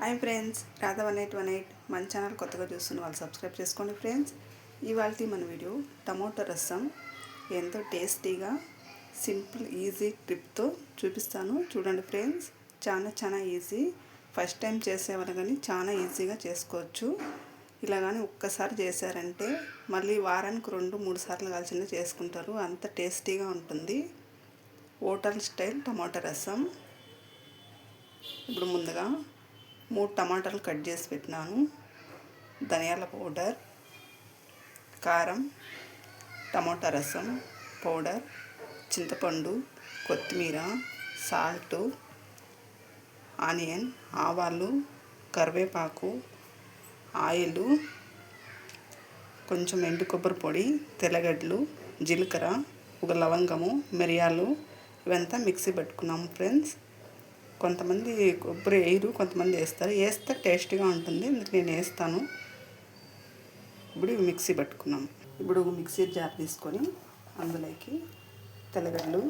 Hi friends, Radha 1818 మన channel కొత్తగా చూస్తున్న వాళ్ళు సబ్స్క్రైబ్ చేసుకోండి ఫ్రెండ్స్. ఇవాళ మన వీడియో టమోటా రసం ఎంతో టేస్టీగా సింపుల్ ఈజీ టిప్తో చూపిస్తాను. చూడండి ఫ్రెండ్స్, చాలా ఈజీ. ఫస్ట్ టైం చేసేవాళ్ళు కానీ చాలా ఈజీగా చేసుకోవచ్చు. ఇలా కానీ ఒక్కసారి చేశారంటే మళ్ళీ వారానికి 2-3 సార్లు కలిసి చేసుకుంటారు. అంత టేస్టీగా ఉంటుంది. హోటల్ స్టైల్ టమోటా రసం. ఇప్పుడు ముందుగా 3 టమాటాలు కట్ చేసి పెట్టినాను. ధనియాల పౌడర్, కారం, టమోటా రసం పౌడర్, చింతపండు, కొత్తిమీర, సాల్టు, ఆనియన్, ఆవాలు, కరివేపాకు, ఆయిల్, కొంచెం ఎండు కొబ్బరి పొడి, తెల్లగడ్డలు, జీలకర్ర, ఒక లవంగము, మిరియాలు ఇవంతా మిక్సీ పెట్టుకున్నాము ఫ్రెండ్స్. కొంతమంది కొబ్బరి వేయరు, కొంతమంది వేస్తారు. వేస్తే టేస్ట్గా ఉంటుంది, అందుకు నేను వేస్తాను. ఇప్పుడు ఇవి మిక్సీ పెట్టుకున్నాము. ఇప్పుడు మిక్సీ జార్ తీసుకొని అందులోకి తెల్లగడ్డలు,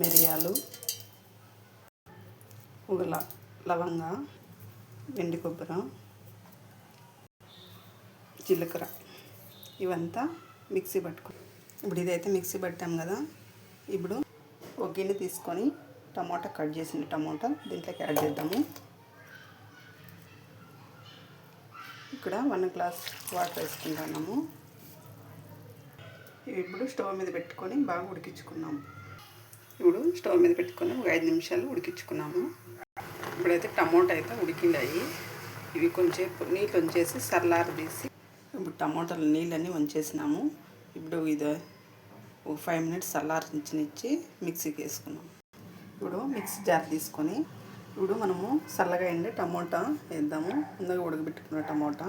మిరియాలు, ఒక లవంగ, ఎండు కొబ్బరి, జీలకర్ర ఇవంతా మిక్సీ పట్టుకున్నాం. ఇప్పుడు ఇదైతే మిక్సీ పట్టాం కదా. ఇప్పుడు ఒక గిన్నె తీసుకొని టమాటా కట్ చేసిన టమాటా దీంట్లోకి యాడ్ చేద్దాము. ఇక్కడ 1 గ్లాస్ వాటర్ వేసుకుంటున్నాము. ఇప్పుడు స్టవ్ మీద పెట్టుకొని బాగా ఉడికించుకున్నాము. ఇప్పుడు స్టవ్ మీద పెట్టుకొని ఒక 5 నిమిషాలు ఉడికించుకున్నాము. ఇప్పుడైతే టమాటా అయితే ఉడికిండాయి. ఇవి కొంచెం నీళ్ళు వంచేసి సర్లార తీసి ఇప్పుడు టమాటాలు నీళ్ళన్నీ వంచేసినాము. ఇప్పుడు ఇది ఒక 5 మినిట్స్ సల్లారనిచ్చి మిక్సీకి వేసుకున్నాము. ఇప్పుడు మిక్సీ జార్ తీసుకొని ఇప్పుడు మనము చల్లగా అయింది టమోటా వేద్దాము. ముందుగా ఉడకబెట్టుకున్న టమోటా,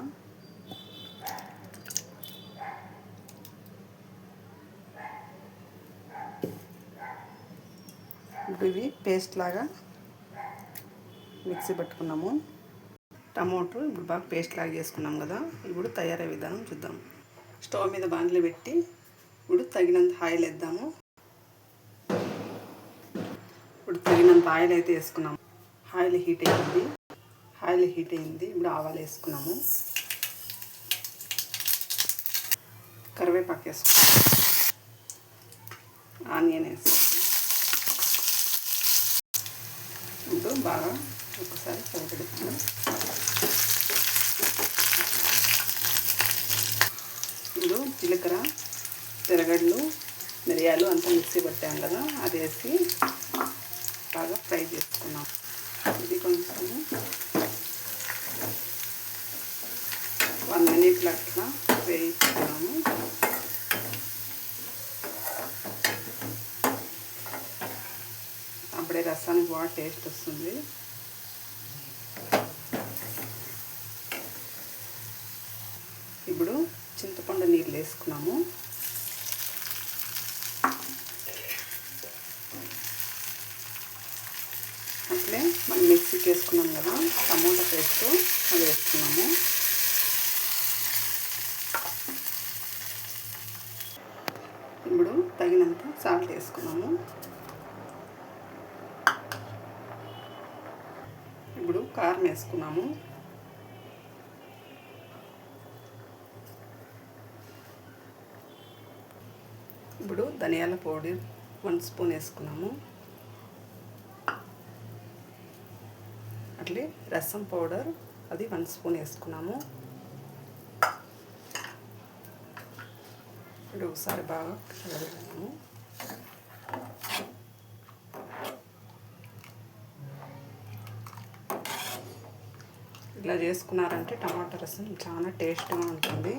ఇప్పుడు ఇవి పేస్ట్ లాగా మిక్సీ పెట్టుకున్నాము. టమోటో ఇప్పుడు బాగా పేస్ట్ లాగా చేసుకున్నాం కదా. ఇప్పుడు తయారయ్యే విధానం చూద్దాం. స్టవ్ మీద బాండ్లు పెట్టి ఇప్పుడు తగినంత ఆయిల్ వేద్దాము. ఇప్పుడు తగినంత ఆయిల్ అయితే వేసుకున్నాము. ఆయిల్ హీట్ అయింది. ఇప్పుడు ఆవాలు వేసుకున్నాము. కరివేపాకు వేసుకున్నాము. ఆనియన్ వేసుకున్నాము. ఇప్పుడు బాగా ఒకసారి కలిపెడుతున్నాం. ఇప్పుడు జీలకర్ర, తెల్లగడ్డలు, మిరియాలు అంతా మిక్సీ పట్టాం కదా, అది వేసి బాగా ఫ్రై చేసుకున్నాం. ఇది కొంచెం 1 మినిట్ అట్లా వేయించుకున్నాము. అప్పుడే రసానికి బాగా టేస్ట్ వస్తుంది. ఇప్పుడు చింతపండు నీళ్ళు వేసుకున్నాము. అట్లే మనం మిక్సీకి వేసుకున్నాం కదా టమోటా పేస్ట్, అది వేసుకున్నాము. ఇప్పుడు తగినంత సాల్ట్ వేసుకున్నాము. ఇప్పుడు కారం వేసుకున్నాము. ఇప్పుడు ధనియాల పొడి 1 స్పూన్ వేసుకున్నాము. అట్లే రసం పౌడర్ అది 1 స్పూన్ వేసుకున్నాము. ఇప్పుడు ఒకసారి బాగా కలగలుగుతాము. ఇలా చేసుకున్నారంటే టమాటా రసం చాలా టేస్ట్గా ఉంటుంది.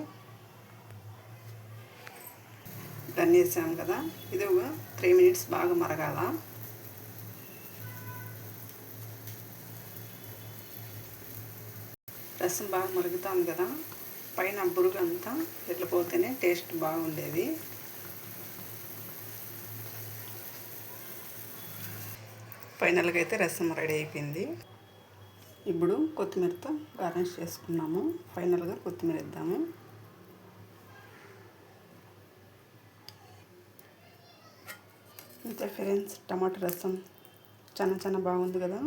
దాన్ని వేసాం కదా, ఇది ఒక 3 మినిట్స్ బాగా మరగాల. రసం బాగా మరుగుతాం కదా, పైన బురుగు అంతా వెళ్ళిపోతేనే టేస్ట్ బాగుండేది. ఫైనల్గా అయితే రసం రెడీ అయిపోయింది. ఇప్పుడు కొత్తిమీరతో గార్నిష్ చేసుకున్నాము. ఫైనల్గా కొత్తిమీర వేద్దాము. అంతే ఫ్రెండ్స్, టమాటా రసం చాలా బాగుంది కదా.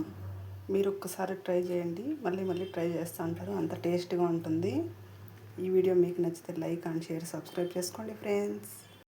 మీరు ఒక్కసారి ట్రై చేయండి, మళ్ళీ మళ్ళీ ట్రై చేస్తూ ఉంటారు, అంత టేస్ట్గా ఉంటుంది. ఈ వీడియో మీకు నచ్చితే లైక్ అండ్ షేర్, సబ్స్క్రైబ్ చేసుకోండి ఫ్రెండ్స్.